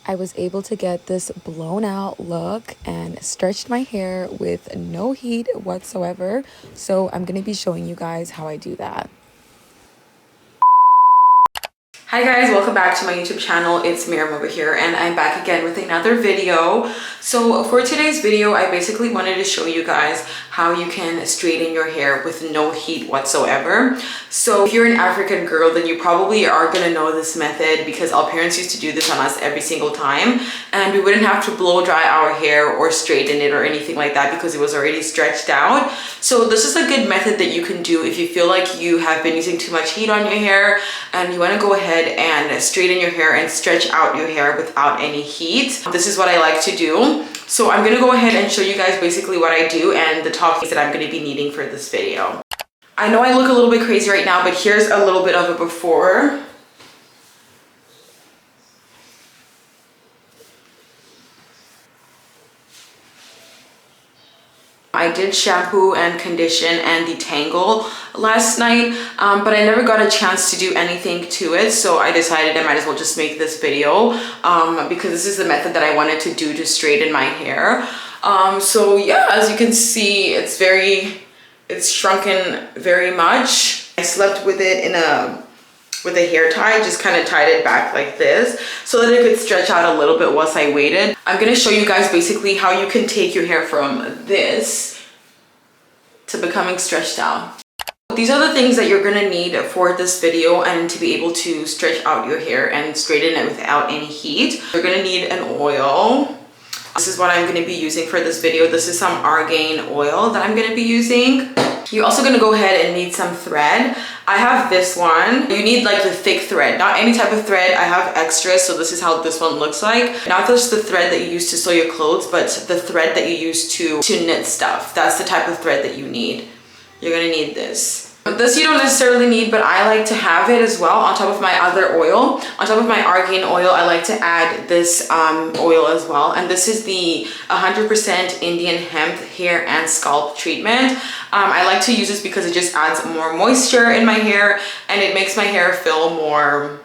I was able to get this blown out look and stretched my hair with no heat whatsoever. So I'm going to be showing you guys how I do that. Hi guys, welcome back to my YouTube channel. It's Miriam over here and I'm back again with another video. So for today's video, I basically wanted to show you guys how you can straighten your hair with no heat whatsoever. So if you're an African girl, then you probably are gonna know this method because our parents used to do this on us every single time, and we wouldn't have to blow dry our hair or straighten it or anything like that because it was already stretched out. So this is a good method that you can do if you feel like you have been using too much heat on your hair and you want to go ahead and straighten your hair and stretch out your hair without any heat. This is what I like to do. So I'm going to go ahead and show you guys basically what I do and the top things that I'm going to be needing for this video. I know I look a little bit crazy right now, but here's a little bit of a before. I did shampoo and condition and detangle last night, but I never got a chance to do anything to it, so I decided I might as well just make this video because this is the method that I wanted to do to straighten my hair. So yeah, as you can see, it's shrunken very much. I slept with it with a hair tie, just kind of tied it back like this so that it could stretch out a little bit once I waited. I'm going to show you guys basically how you can take your hair from this to becoming stretched out. These are the things that you're going to need for this video and to be able to stretch out your hair and straighten it without any heat. You're going to need an oil. This is what I'm going to be using for this video. This is some argan oil that I'm going to be using. You're also going to go ahead and need some thread. I have this one. You need like the thick thread, not any type of thread. I have extras, so this is how this one looks like. Not just the thread that you use to sew your clothes, but the thread that you use to knit stuff. That's the type of thread that you need. You're going to need this. This you don't necessarily need, but I like to have it as well on top of my other oil. On top of my argan oil, I like to add this oil as well. And this is the 100% Indian hemp hair and scalp treatment. I like to use this because it just adds more moisture in my hair and it makes my hair feel more,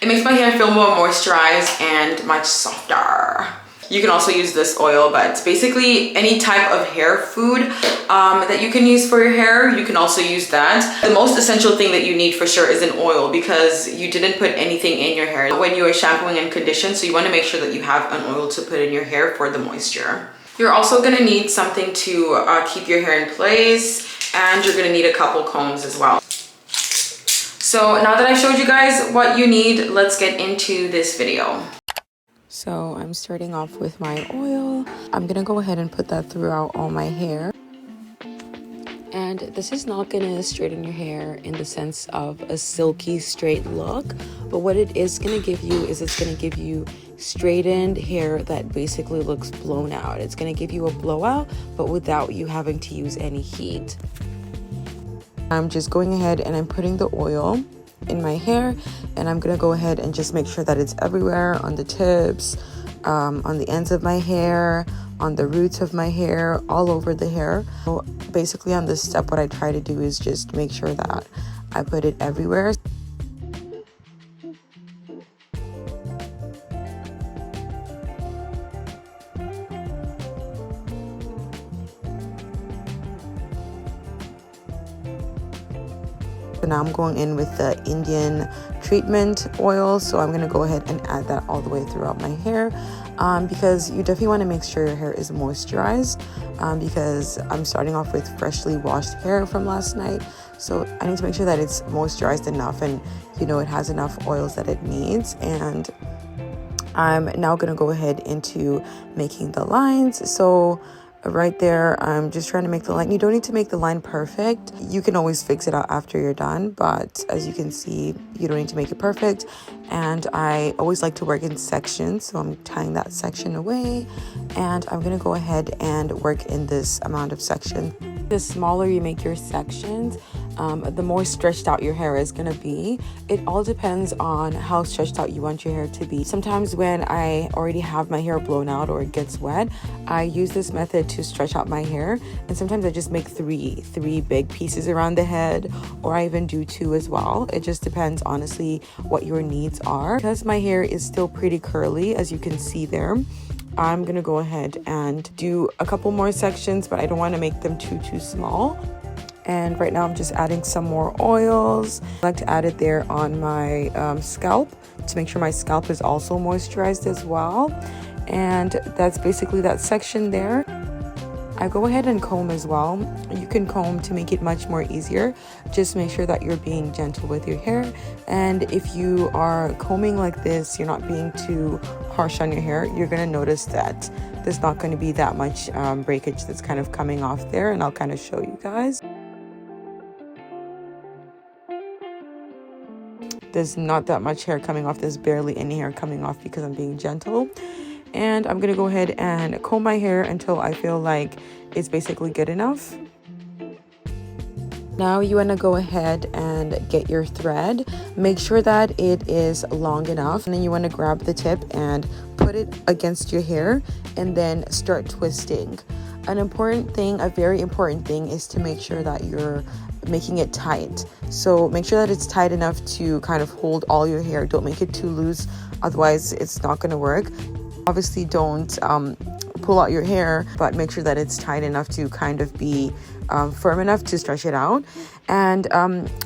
moisturized and much softer. You can also use this oil, but basically any type of hair food that you can use for your hair, you can also use that. The most essential thing that you need for sure is an oil because you didn't put anything in your hair when you are shampooing and condition, so you want to make sure that you have an oil to put in your hair for the moisture. You're also going to need something to keep your hair in place, and you're going to need a couple combs as well. So now that I've showed you guys what you need, let's get into this video. So I'm starting off with my oil. I'm gonna go ahead and put that throughout all my hair. And this is not gonna straighten your hair in the sense of a silky straight look, but what it is gonna give you is it's gonna give you straightened hair that basically looks blown out. It's gonna give you a blowout, but without you having to use any heat. I'm just going ahead and I'm putting the oil in my hair, and I'm gonna go ahead and just make sure that it's everywhere, on the tips, on the ends of my hair, on the roots of my hair, all over the hair. So basically on this step, what I try to do is just make sure that I put it everywhere. So now I'm going in with the Indian treatment oil, so I'm going to go ahead and add that all the way throughout my hair because you definitely want to make sure your hair is moisturized because I'm starting off with freshly washed hair from last night, so I need to make sure that it's moisturized enough and it has enough oils that it needs. And I'm now going to go ahead into making the lines. So right there, I'm just trying to make the line. You don't need to make the line perfect. You can always fix it out after you're done, but as you can see, you don't need to make it perfect. And I always like to work in sections, so I'm tying that section away, and I'm gonna go ahead and work in this amount of section. The smaller you make your sections, the more stretched out your hair is gonna be. It all depends on how stretched out you want your hair to be. Sometimes when I already have my hair blown out or it gets wet, I use this method to stretch out my hair, and sometimes I just make three big pieces around the head, or I even do 2 as well. It just depends honestly what your needs are. Because my hair is still pretty curly, as you can see there, I'm gonna go ahead and do a couple more sections, but I don't want to make them too small. And right now I'm just adding some more oils. I like to add it there on my scalp to make sure my scalp is also moisturized as well. And that's basically that section there. I go ahead and comb as well. You can comb to make it much more easier. Just make sure that you're being gentle with your hair. And if you are combing like this, you're not being too harsh on your hair, you're going to notice that there's not going to be that much breakage that's kind of coming off there. And I'll kind of show you guys. There's not that much hair coming off. There's barely any hair coming off because I'm being gentle. And I'm gonna go ahead and comb my hair until I feel like it's basically good enough. Now you want to go ahead and get your thread. Make sure that it is long enough, and then you want to grab the tip and put it against your hair and then start twisting. An important thing, a very important thing, is to make sure that you're making it tight. So make sure that it's tight enough to kind of hold all your hair. Don't make it too loose, otherwise it's not going to work. Obviously don't pull out your hair, but make sure that it's tight enough to kind of be firm enough to stretch it out. And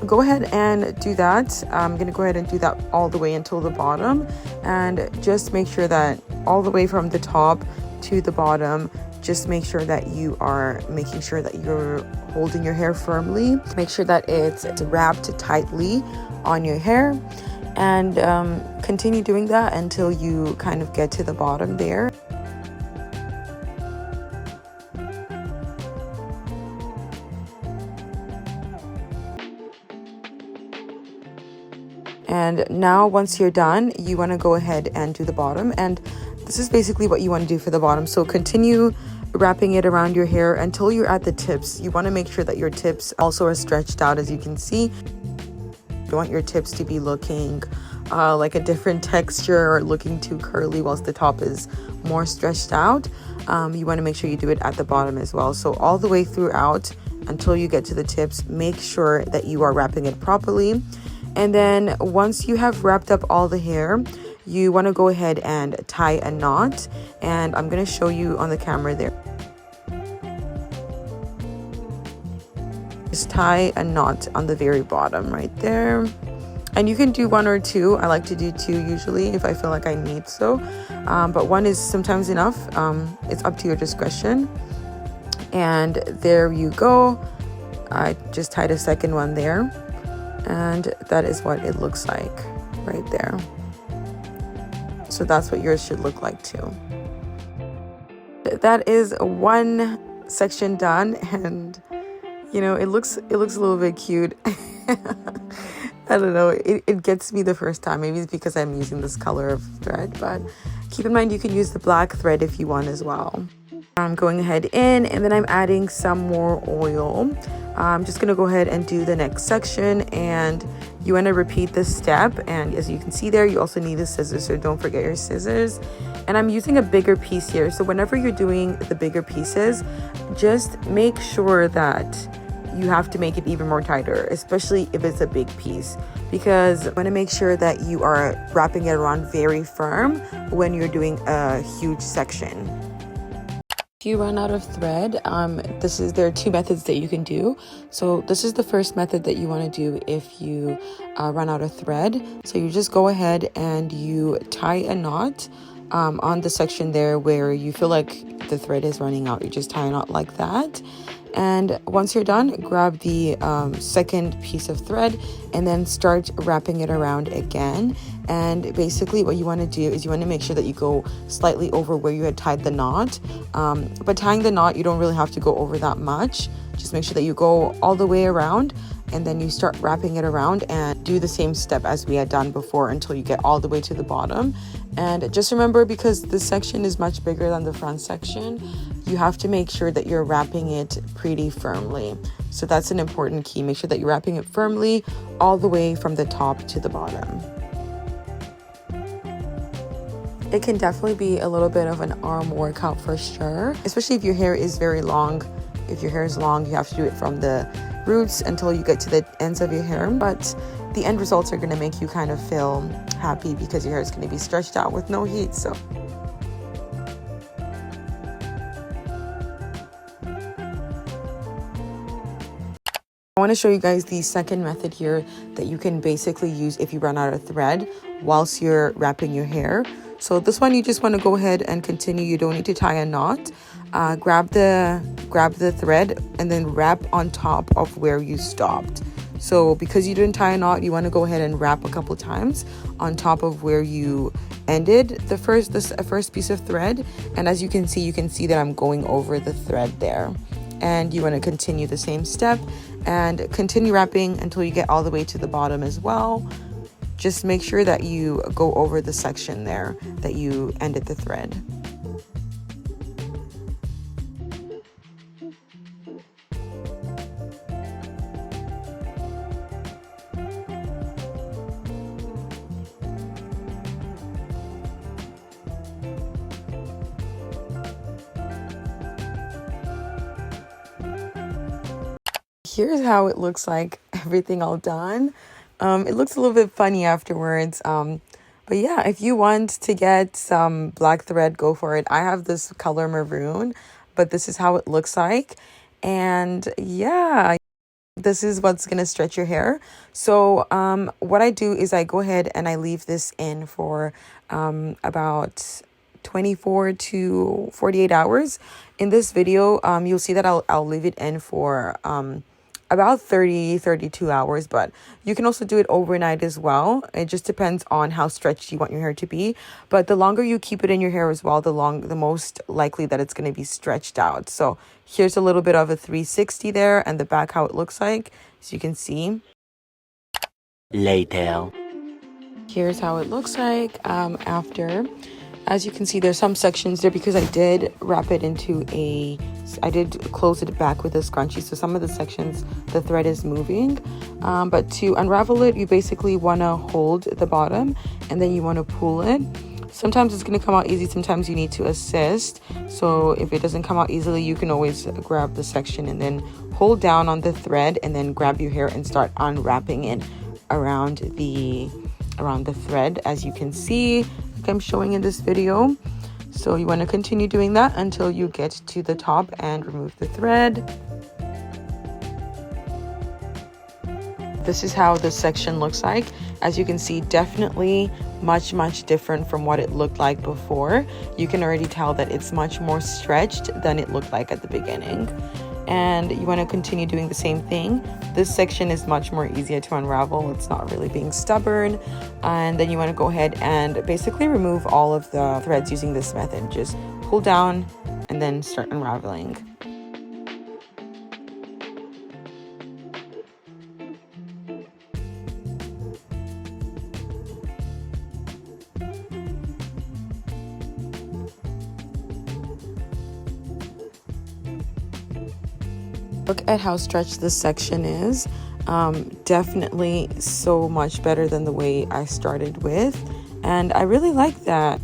go ahead and do that. I'm gonna go ahead and do that all the way until the bottom, and just make sure that all the way from the top to the bottom, just make sure that you are making sure that you're holding your hair firmly. Make sure that it's wrapped tightly on your hair, and continue doing that until you kind of get to the bottom there. And now once you're done, you want to go ahead and do the bottom, and this is basically what you want to do for the bottom. So continue wrapping it around your hair until you're at the tips. You want to make sure that your tips also are stretched out, as you can see. You want your tips to be looking like a different texture or looking too curly whilst the top is more stretched out. You want to make sure you do it at the bottom as well. So all the way throughout until you get to the tips, make sure that you are wrapping it properly. And then once you have wrapped up all the hair, you want to go ahead and tie a knot. And I'm going to show you on the camera there. Just tie a knot on the very bottom right there. And you can do 1 or 2. I like to do 2 usually if I feel like I need so. But 1 is sometimes enough. It's up to your discretion. And there you go. I just tied a second one there. And that is what it looks like right there. So that's what yours should look like too. That is one section done, and you know, it looks a little bit cute. I don't know, it gets me the first time. Maybe it's because I'm using this color of thread, but keep in mind you can use the black thread if you want as well. I'm going ahead in, and then I'm adding some more oil. I'm just gonna go ahead and do the next section, and you want to repeat this step. And as you can see there, you also need a scissors, so don't forget your scissors. And I'm using a bigger piece here, so whenever you're doing the bigger pieces, just make sure that you have to make it even more tighter, especially if it's a big piece, because you want to make sure that you are wrapping it around very firm when you're doing a huge section. If you run out of thread, there are 2 methods that you can do. So this is the first method that you want to do if you run out of thread. So you just go ahead and you tie a knot on the section there where you feel like the thread is running out. You just tie a knot like that. And once you're done, grab the second piece of thread and then start wrapping it around again. And basically what you want to do is you want to make sure that you go slightly over where you had tied the knot. But tying the knot, you don't really have to go over that much. Just make sure that you go all the way around and then you start wrapping it around and do the same step as we had done before until you get all the way to the bottom. And just remember, because this section is much bigger than the front section, you have to make sure that you're wrapping it pretty firmly. So that's an important key. Make sure that you're wrapping it firmly all the way from the top to the bottom. It can definitely be a little bit of an arm workout for sure, especially if your hair is very long. If your hair is long, you have to do it from the roots until you get to the ends of your hair. But the end results are going to make you kind of feel happy because your hair is going to be stretched out with no heat. So I want to show you guys the second method here that you can basically use if you run out of thread whilst you're wrapping your hair. So this one, you just want to go ahead and continue. You don't need to tie a knot. Grab the thread and then wrap on top of where you stopped. So because you didn't tie a knot, you want to go ahead and wrap a couple times on top of where you ended the first piece of thread. And as you can see that I'm going over the thread there. And you want to continue the same step and continue wrapping until you get all the way to the bottom as well. Just make sure that you go over the section there that you ended the thread. Here's how it looks like, everything all done. It looks a little bit funny afterwards. But yeah, if you want to get some black thread, go for it. I have this color maroon, but this is how it looks like. And yeah, this is what's going to stretch your hair. So what I do is I go ahead and I leave this in for about 24 to 48 hours. In this video, you'll see that I'll leave it in for about 32 hours, but you can also do it overnight as well. It just depends on how stretched you want your hair to be. But the longer you keep it in your hair as well, the most likely that it's going to be stretched out. So here's a little bit of a 360 there, and the back how it looks like, as you can see. Later. Here's how it looks like after. As you can see, there's some sections there because I did wrap it I did close it back with a scrunchie. So some of the sections, the thread is moving. But to unravel it, you basically want to hold the bottom and then you want to pull it. Sometimes it's going to come out easy. Sometimes you need to assist. So if it doesn't come out easily, you can always grab the section and then hold down on the thread and then grab your hair and start unwrapping it around the thread, as you can see, like I'm showing in this video. So you want to continue doing that until you get to the top and remove the thread. This is how this section looks like. As you can see, definitely much different from what it looked like before. You can already tell that it's much more stretched than it looked like at the beginning. And you want to continue doing the same thing. This section is much more easier to unravel. It's not really being stubborn. And then you want to go ahead and basically remove all of the threads using this method. Just pull down and then start unraveling. Look at how stretched this section is. Definitely so much better than the way I started with, and I really like that.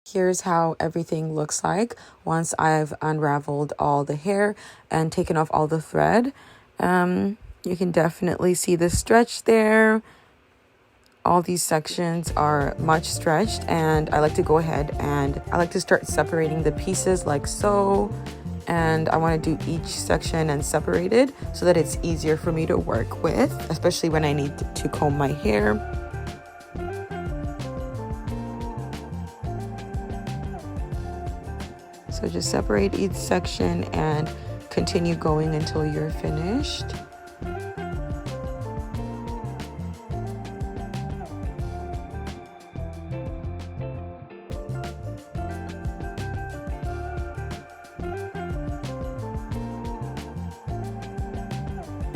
Here's how everything looks like once I've unraveled all the hair and taken off all the thread. You can definitely see the stretch there. All these sections are much stretched, and I like to go ahead and I like to start separating the pieces like so. And I want to do each section and separate it so that it's easier for me to work with, especially when I need to comb my hair. So just separate each section and continue going until you're finished.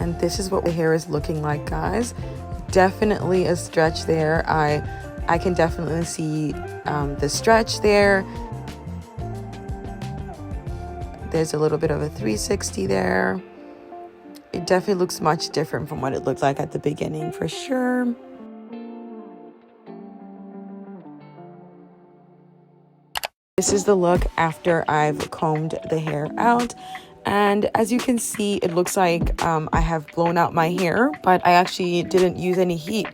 And this is what the hair is looking like, guys. Definitely a stretch there. I can definitely see the stretch there. There's a little bit of a 360 there. It definitely looks much different from what it looked like at the beginning, for sure. This is the look after I've combed the hair out. And as you can see, it looks like I have blown out my hair, but I actually didn't use any heat.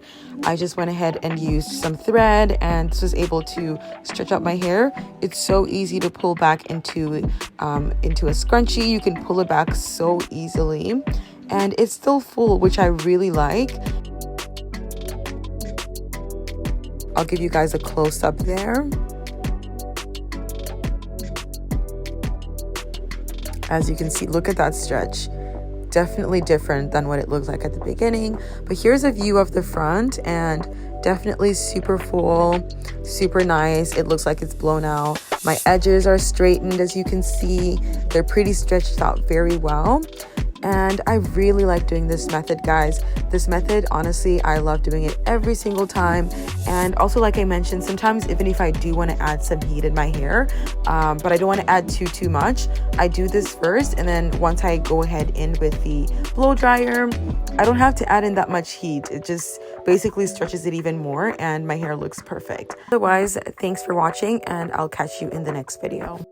I just went ahead and used some thread and this was able to stretch out my hair. It's so easy to pull back into a scrunchie. You can pull it back so easily. And it's still full, which I really like. I'll give you guys a close-up there. As you can see, look at that stretch. Definitely different than what it looks like at the beginning. But here's a view of the front and definitely super full, super nice. It looks like it's blown out. My edges are straightened, as you can see. They're pretty stretched out very well. And I really like doing this method, guys. This method, honestly, I love doing it every single time. And also, like I mentioned, sometimes even if I do want to add some heat in my hair, but I don't want to add too much, I do this first. And then once I go ahead in with the blow dryer, I don't have to add in that much heat. It just basically stretches it even more and my hair looks perfect. Otherwise, thanks for watching and I'll catch you in the next video.